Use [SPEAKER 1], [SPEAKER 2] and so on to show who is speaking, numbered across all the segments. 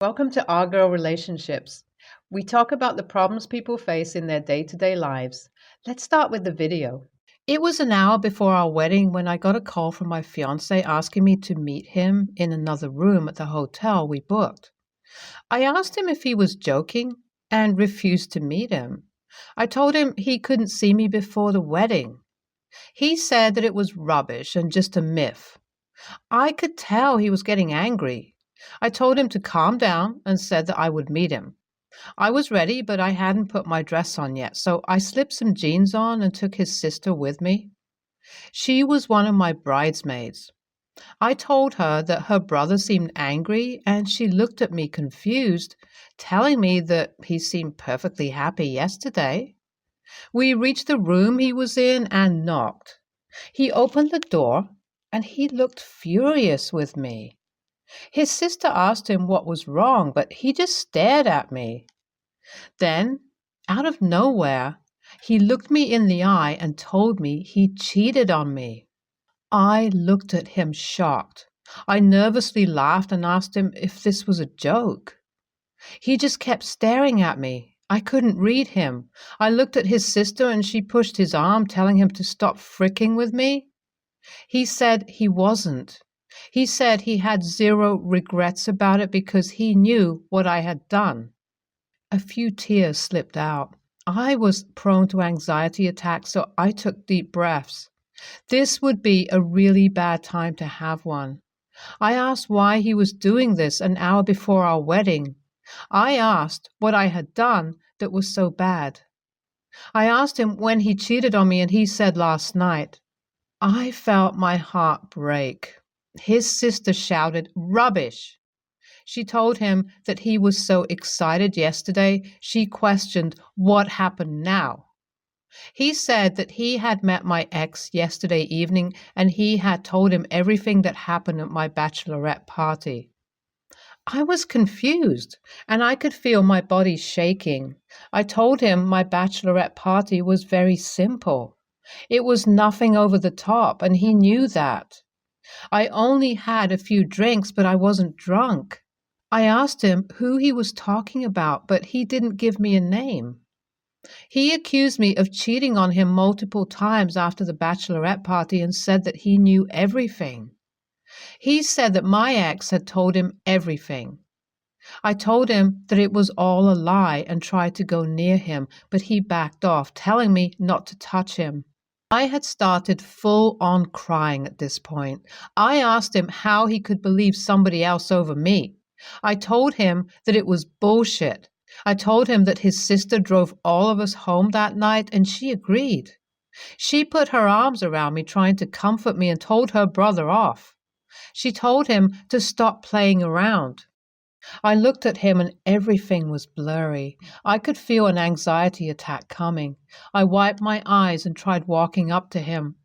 [SPEAKER 1] Welcome to Our Girl Relationships. We talk about the problems people face in their day-to-day lives. Let's start with the video. It was an hour before our wedding when I got a call from my fiancé asking me to meet him in another room at the hotel we booked. I asked him if he was joking and refused to meet him. I told him he couldn't see me before the wedding. He said that it was rubbish and just a myth. I could tell he was getting angry. I told him to calm down and said that I would meet him. I was ready, but I hadn't put my dress on yet, so I slipped some jeans on and took his sister with me. She was one of my bridesmaids. I told her that her brother seemed angry, and she looked at me confused, telling me that he seemed perfectly happy yesterday. We reached the room he was in and knocked. He opened the door, and he looked furious with me. His sister asked him what was wrong, but he just stared at me. Then, out of nowhere, he looked me in the eye and told me he cheated on me. I looked at him shocked. I nervously laughed and asked him if this was a joke. He just kept staring at me. I couldn't read him. I looked at his sister and she pushed his arm, telling him to stop fricking with me. He said he wasn't. He said he had zero regrets about it because he knew what I had done. A few tears slipped out. I was prone to anxiety attacks, so I took deep breaths. This would be a really bad time to have one. I asked why he was doing this an hour before our wedding. I asked what I had done that was so bad. I asked him when he cheated on me, and he said last night. I felt my heart break. His sister shouted, "Rubbish!" She told him that he was so excited yesterday, she questioned what happened now. He said that he had met my ex yesterday evening and he had told him everything that happened at my bachelorette party. I was confused and I could feel my body shaking. I told him my bachelorette party was very simple. It was nothing over the top, and he knew that. I only had a few drinks, but I wasn't drunk. I asked him who he was talking about, but he didn't give me a name. He accused me of cheating on him multiple times after the bachelorette party and said that he knew everything. He said that my ex had told him everything. I told him that it was all a lie and tried to go near him, but he backed off, telling me not to touch him. I had started full-on crying at this point. I asked him how he could believe somebody else over me. I told him that it was bullshit. I told him that his sister drove all of us home that night, and she agreed. She put her arms around me, trying to comfort me, and told her brother off. She told him to stop playing around. I looked at him and everything was blurry. I could feel an anxiety attack coming. I wiped my eyes and tried walking up to him.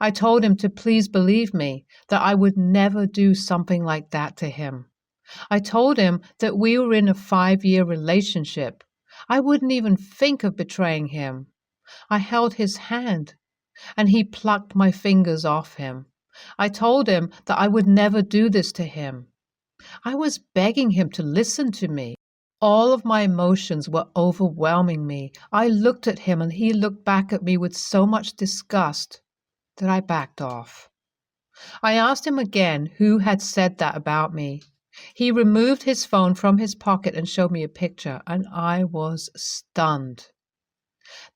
[SPEAKER 1] I told him to please believe me, that I would never do something like that to him. I told him that we were in a 5-year relationship. I wouldn't even think of betraying him. I held his hand, and he plucked my fingers off him. I told him that I would never do this to him. I was begging him to listen to me. All of my emotions were overwhelming me. I looked at him and he looked back at me with so much disgust that I backed off. I asked him again who had said that about me. He removed his phone from his pocket and showed me a picture, and I was stunned.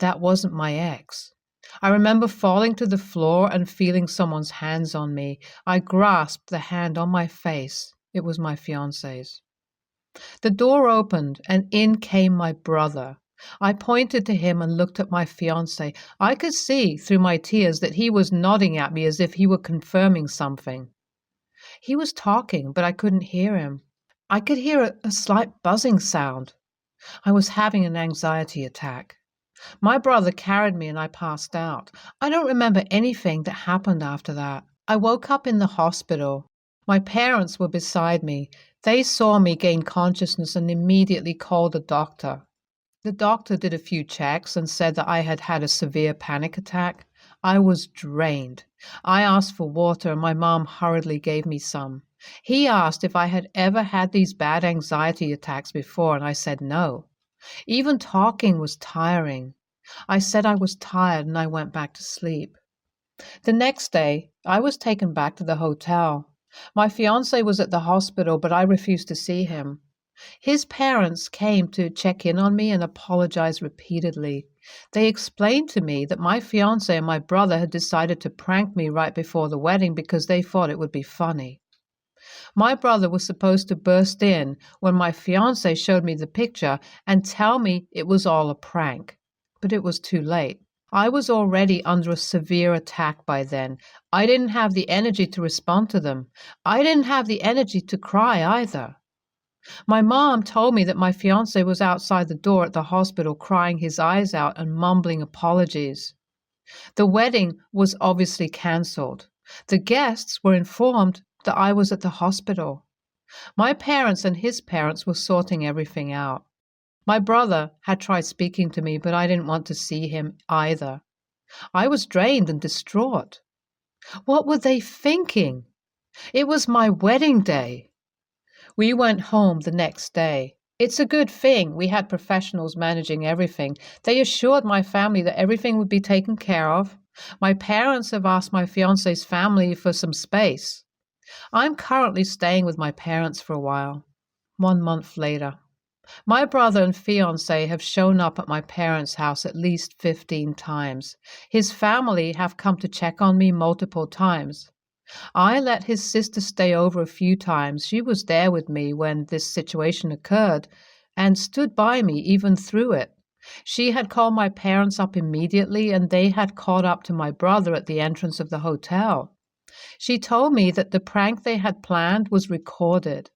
[SPEAKER 1] That wasn't my ex. I remember falling to the floor and feeling someone's hands on me. I grasped the hand on my face. It was my fiancé's. The door opened and in came my brother. I pointed to him and looked at my fiancé. I could see through my tears that he was nodding at me as if he were confirming something. He was talking, but I couldn't hear him. I could hear a slight buzzing sound. I was having an anxiety attack. My brother carried me and I passed out. I don't remember anything that happened after that. I woke up in the hospital. My parents were beside me. They saw me gain consciousness and immediately called a doctor. The doctor did a few checks and said that I had had a severe panic attack. I was drained. I asked for water and my mom hurriedly gave me some. He asked if I had ever had these bad anxiety attacks before, and I said no. Even talking was tiring. I said I was tired and I went back to sleep. The next day, I was taken back to the hotel. My fiancé was at the hospital, but I refused to see him. His parents came to check in on me and apologized repeatedly. They explained to me that my fiancé and my brother had decided to prank me right before the wedding because they thought it would be funny. My brother was supposed to burst in when my fiancé showed me the picture and tell me it was all a prank. But it was too late. I was already under a severe attack by then. I didn't have the energy to respond to them. I didn't have the energy to cry either. My mom told me that my fiancé was outside the door at the hospital crying his eyes out and mumbling apologies. The wedding was obviously cancelled. The guests were informed that I was at the hospital. My parents and his parents were sorting everything out. My brother had tried speaking to me, but I didn't want to see him either. I was drained and distraught. What were they thinking? It was my wedding day. We went home the next day. It's a good thing we had professionals managing everything. They assured my family that everything would be taken care of. My parents have asked my fiancé's family for some space. I'm currently staying with my parents for a while. 1 month later. My brother and fiancé have shown up at my parents' house at least 15 times. His family have come to check on me multiple times. I let his sister stay over a few times. She was there with me when this situation occurred and stood by me even through it. She had called my parents up immediately, and they had caught up to my brother at the entrance of the hotel. She told me that the prank they had planned was recorded.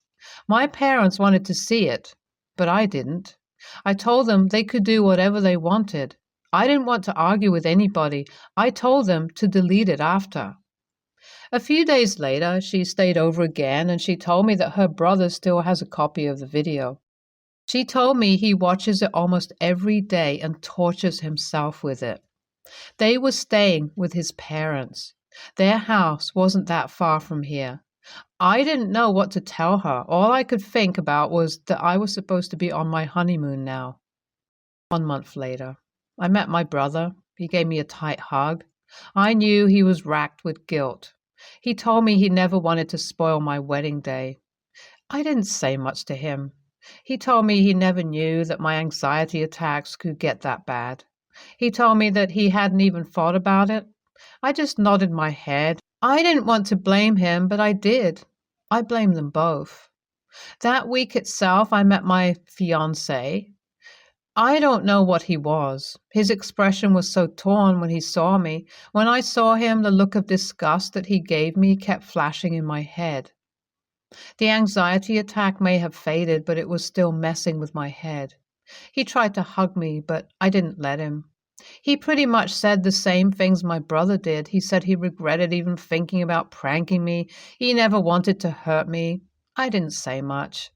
[SPEAKER 1] My parents wanted to see it, but I didn't. I told them they could do whatever they wanted. I didn't want to argue with anybody. I told them to delete it after. A few days later, she stayed over again, and she told me that her brother still has a copy of the video. She told me he watches it almost every day and tortures himself with it. They were staying with his parents. Their house wasn't that far from here. I didn't know what to tell her. All I could think about was that I was supposed to be on my honeymoon now. 1 month later, I met my brother. He gave me a tight hug. I knew he was racked with guilt. He told me he never wanted to spoil my wedding day. I didn't say much to him. He told me he never knew that my anxiety attacks could get that bad. He told me that he hadn't even thought about it. I just nodded my head. I didn't want to blame him, but I did. I blamed them both. That week itself, I met my fiancé. I don't know what he was. His expression was so torn when he saw me. When I saw him, the look of disgust that he gave me kept flashing in my head. The anxiety attack may have faded, but it was still messing with my head. He tried to hug me, but I didn't let him. He pretty much said the same things my brother did. He said he regretted even thinking about pranking me. He never wanted to hurt me. I didn't say much.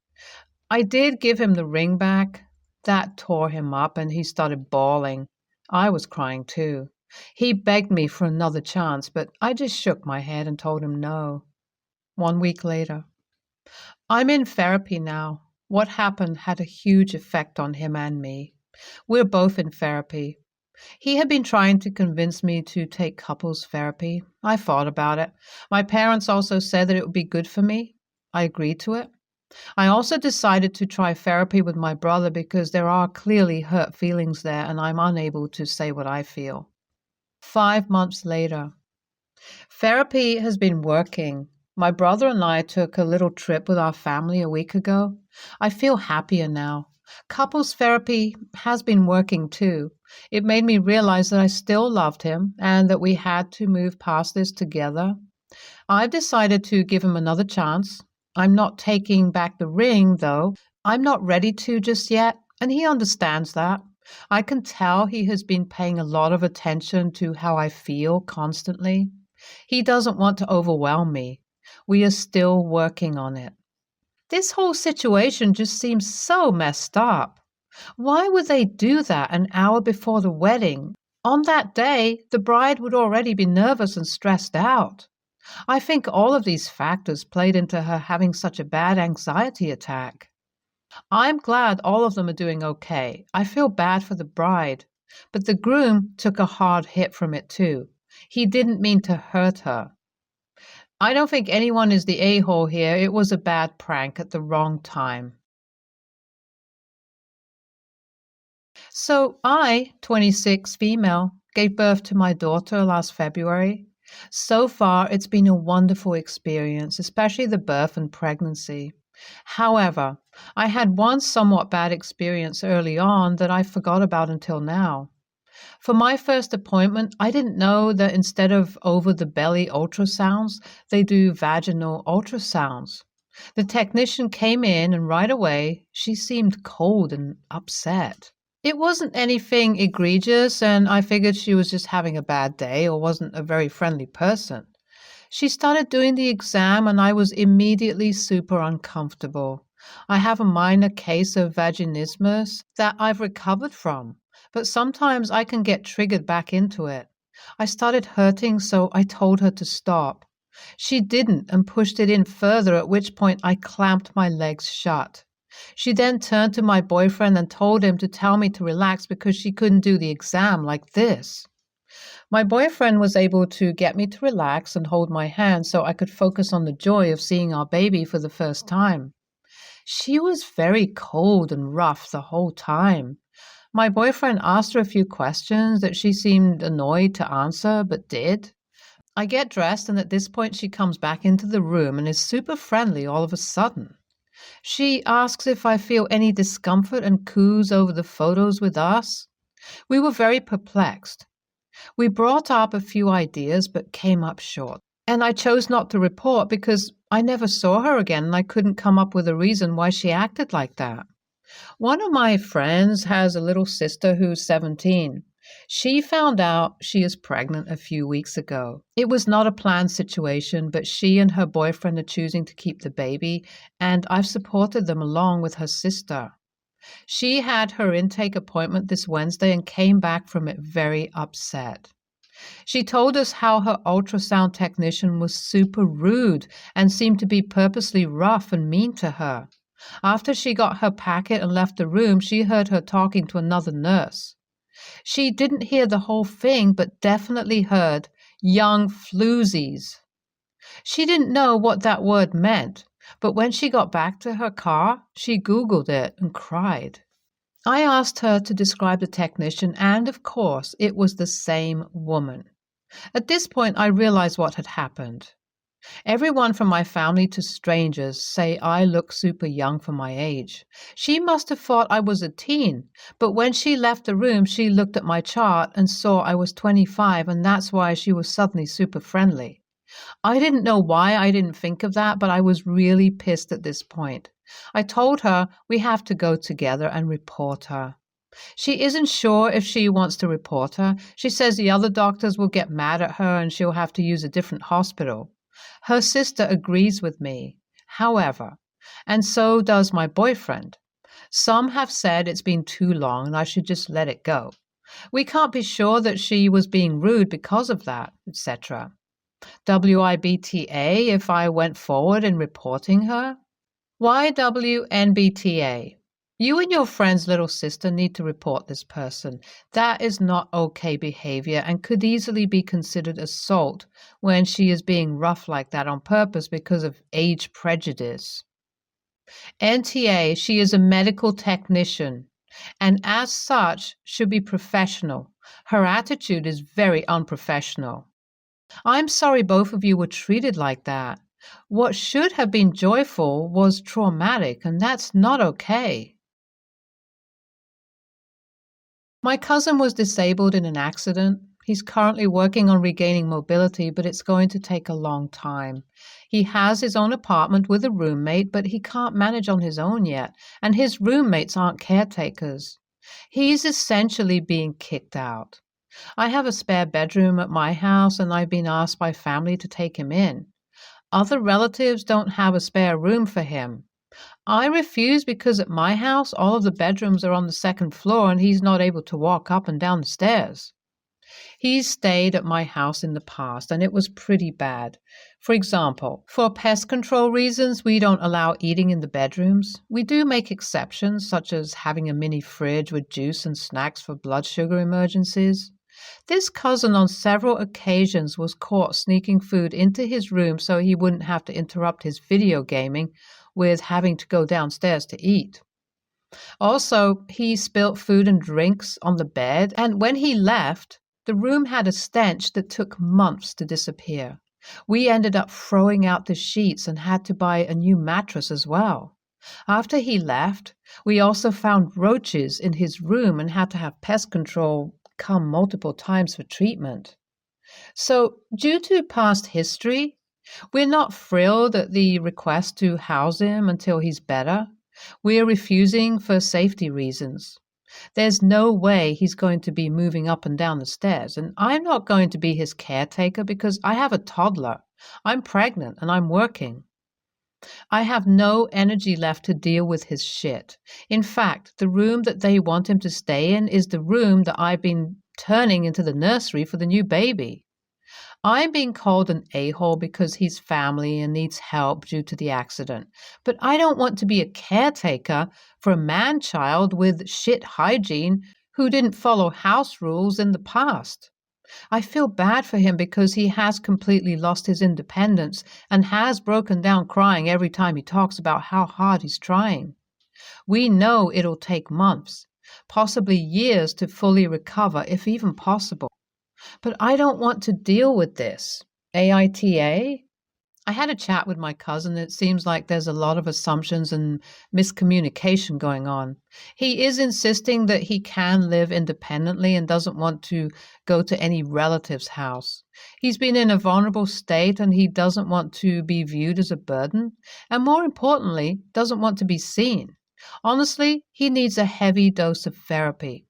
[SPEAKER 1] I did give him the ring back. That tore him up, and he started bawling. I was crying too. He begged me for another chance, but I just shook my head and told him no. 1 week later. I'm in therapy now. What happened had a huge effect on him and me. We're both in therapy. He had been trying to convince me to take couples therapy. I thought about it. My parents also said that it would be good for me. I agreed to it. I also decided to try therapy with my brother because there are clearly hurt feelings there, and I'm unable to say what I feel. 5 months later. Therapy has been working. My brother and I took a little trip with our family a week ago. I feel happier now. Couples therapy has been working too. It made me realize that I still loved him and that we had to move past this together. I've decided to give him another chance. I'm not taking back the ring, though. I'm not ready to just yet, and he understands that. I can tell he has been paying a lot of attention to how I feel constantly. He doesn't want to overwhelm me. We are still working on it. This whole situation just seems so messed up. Why would they do that an hour before the wedding? On that day, the bride would already be nervous and stressed out. I think all of these factors played into her having such a bad anxiety attack. I'm glad all of them are doing okay. I feel bad for the bride, but the groom took a hard hit from it too. He didn't mean to hurt her. I don't think anyone is the a-hole here. It was a bad prank at the wrong time. So I, 26, female, gave birth to my daughter last February. So far, it's been a wonderful experience, especially the birth and pregnancy. However, I had one somewhat bad experience early on that I forgot about until now. For my first appointment, I didn't know that instead of over-the-belly ultrasounds, they do vaginal ultrasounds. The technician came in and right away, she seemed cold and upset. It wasn't anything egregious, and I figured she was just having a bad day or wasn't a very friendly person. She started doing the exam, and I was immediately super uncomfortable. I have a minor case of vaginismus that I've recovered from, but sometimes I can get triggered back into it. I started hurting, so I told her to stop. She didn't and pushed it in further, at which point I clamped my legs shut. She then turned to my boyfriend and told him to tell me to relax because she couldn't do the exam like this. My boyfriend was able to get me to relax and hold my hand so I could focus on the joy of seeing our baby for the first time. She was very cold and rough the whole time. My boyfriend asked her a few questions that she seemed annoyed to answer, but did. I get dressed, and at this point she comes back into the room and is super friendly all of a sudden. She asks if I feel any discomfort and coos over the photos with us. We were very perplexed. We brought up a few ideas but came up short. And I chose not to report because I never saw her again and I couldn't come up with a reason why she acted like that. One of my friends has a little sister who's 17. She found out she is pregnant a few weeks ago. It was not a planned situation, but she and her boyfriend are choosing to keep the baby, and I've supported them along with her sister. She had her intake appointment this Wednesday and came back from it very upset. She told us how her ultrasound technician was super rude and seemed to be purposely rough and mean to her. After she got her packet and left the room, she heard her talking to another nurse. She didn't hear the whole thing, but definitely heard young floozies. She didn't know what that word meant, but when she got back to her car, she Googled it and cried. I asked her to describe the technician, and of course, it was the same woman. At this point, I realized what had happened. Everyone from my family to strangers say I look super young for my age. She must have thought I was a teen, but when she left the room, she looked at my chart and saw I was 25, and that's why she was suddenly super friendly. I didn't know why I didn't think of that, but I was really pissed at this point. I told her we have to go together and report her. She isn't sure if she wants to report her. She says the other doctors will get mad at her and she'll have to use a different hospital. Her sister agrees with me, however, and so does my boyfriend. Some have said it's been too long and I should just let it go. We can't be sure that she was being rude because of that, etc. WIBTA if I went forward in reporting her? Why WNBTA? You and your friend's little sister need to report this person. That is not okay behavior and could easily be considered assault when she is being rough like that on purpose because of age prejudice. NTA, she is a medical technician and as such should be professional. Her attitude is very unprofessional. I'm sorry both of you were treated like that. What should have been joyful was traumatic, and that's not okay. My cousin was disabled in an accident. He's currently working on regaining mobility, but it's going to take a long time. He has his own apartment with a roommate, but he can't manage on his own yet, and his roommates aren't caretakers. He's essentially being kicked out. I have a spare bedroom at my house, and I've been asked by family to take him in. Other relatives don't have a spare room for him. I refuse because at my house, all of the bedrooms are on the second floor and he's not able to walk up and down the stairs. He's stayed at my house in the past and it was pretty bad. For example, for pest control reasons, we don't allow eating in the bedrooms. We do make exceptions, such as having a mini fridge with juice and snacks for blood sugar emergencies. This cousin on several occasions was caught sneaking food into his room so he wouldn't have to interrupt his video gaming with having to go downstairs to eat. Also, he spilt food and drinks on the bed, and when he left, the room had a stench that took months to disappear. We ended up throwing out the sheets and had to buy a new mattress as well. After he left, we also found roaches in his room and had to have pest control come multiple times for treatment. So, due to past history, we're not thrilled at the request to house him until he's better. We're refusing for safety reasons. There's no way he's going to be moving up and down the stairs, and I'm not going to be his caretaker because I have a toddler. I'm pregnant and I'm working. I have no energy left to deal with his shit. In fact, the room that they want him to stay in is the room that I've been turning into the nursery for the new baby. I'm being called an a-hole because he's family and needs help due to the accident, but I don't want to be a caretaker for a man-child with shit hygiene who didn't follow house rules in the past. I feel bad for him because he has completely lost his independence and has broken down crying every time he talks about how hard he's trying. We know it'll take months, possibly years to fully recover, if even possible. But I don't want to deal with this. AITA? I had a chat with my cousin. It seems like there's a lot of assumptions and miscommunication going on. He is insisting that he can live independently and doesn't want to go to any relative's house. He's been in a vulnerable state and he doesn't want to be viewed as a burden, and more importantly, doesn't want to be seen. Honestly, he needs a heavy dose of therapy.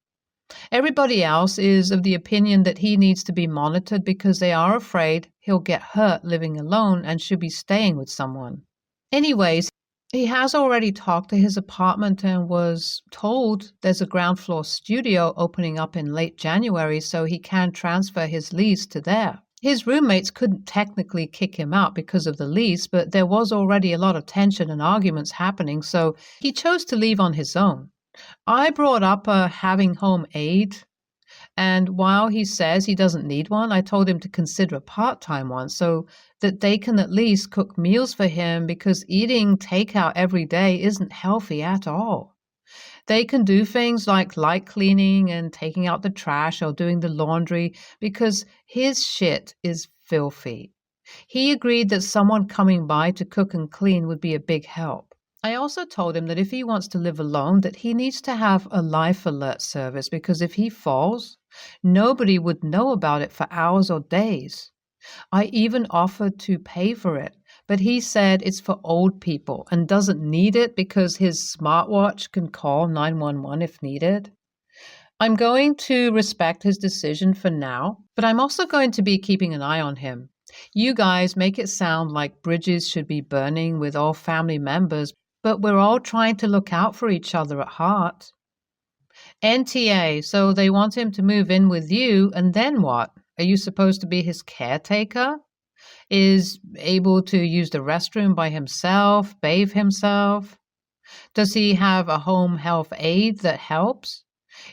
[SPEAKER 1] Everybody else is of the opinion that he needs to be monitored because they are afraid he'll get hurt living alone and should be staying with someone. Anyways, he has already talked to his apartment and was told there's a ground floor studio opening up in late January so he can transfer his lease to there. His roommates couldn't technically kick him out because of the lease, but there was already a lot of tension and arguments happening, so he chose to leave on his own. I brought up having home aid, and while he says he doesn't need one, I told him to consider a part-time one so that they can at least cook meals for him because eating takeout every day isn't healthy at all. They can do things like light cleaning and taking out the trash or doing the laundry because his shit is filthy. He agreed that someone coming by to cook and clean would be a big help. I also told him that if he wants to live alone, that he needs to have a life alert service because if he falls, nobody would know about it for hours or days. I even offered to pay for it, but he said it's for old people and doesn't need it because his smartwatch can call 911 if needed. I'm going to respect his decision for now, but I'm also going to be keeping an eye on him. You guys make it sound like bridges should be burning with all family members, but we're all trying to look out for each other at heart. NTA, so they want him to move in with you, and then what? Are you supposed to be his caretaker? Is able to use the restroom by himself, bathe himself? Does he have a home health aide that helps?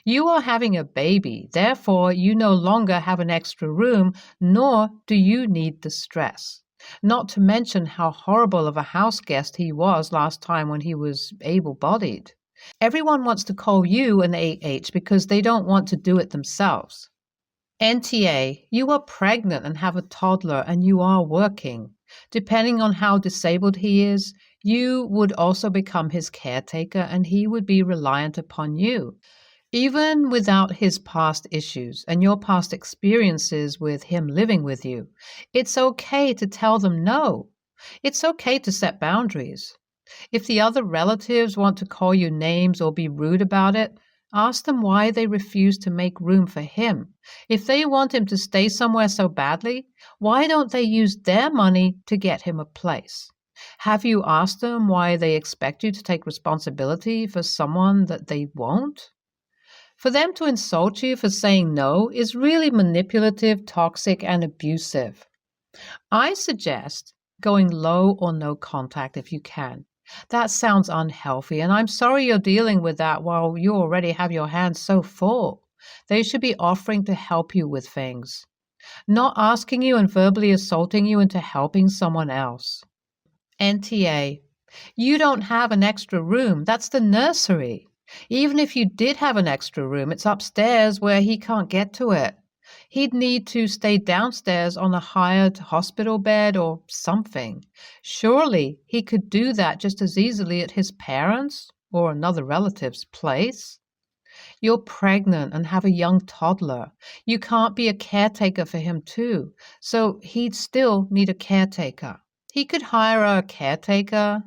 [SPEAKER 1] You are having a baby, therefore you no longer have an extra room, nor do you need the stress. Not to mention how horrible of a house guest he was last time when he was able-bodied. Everyone wants to call you an AH because they don't want to do it themselves. NTA, you are pregnant and have a toddler and you are working. Depending on how disabled he is, you would also become his caretaker and he would be reliant upon you. Even without his past issues and your past experiences with him living with you, it's okay to tell them no. It's okay to set boundaries. If the other relatives want to call you names or be rude about it, ask them why they refuse to make room for him. If they want him to stay somewhere so badly, why don't they use their money to get him a place? Have you asked them why they expect you to take responsibility for someone that they won't? For them to insult you for saying no is really manipulative, toxic, and abusive. I suggest going low or no contact if you can. That sounds unhealthy, and I'm sorry you're dealing with that while you already have your hands so full. They should be offering to help you with things, not asking you and verbally assaulting you into helping someone else. NTA. You don't have an extra room. That's the nursery. Even if you did have an extra room, it's upstairs where he can't get to it. He'd need to stay downstairs on a hired hospital bed or something. Surely he could do that just as easily at his parents' or another relative's place. You're pregnant and have a young toddler. You can't be a caretaker for him, too, so he'd still need a caretaker. He could hire a caretaker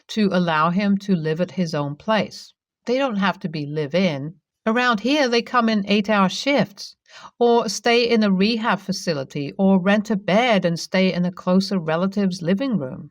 [SPEAKER 1] to allow him to live at his own place. They don't have to be live-in. Around here, they come in 8-hour shifts, or stay in a rehab facility, or rent a bed and stay in a closer relative's living room.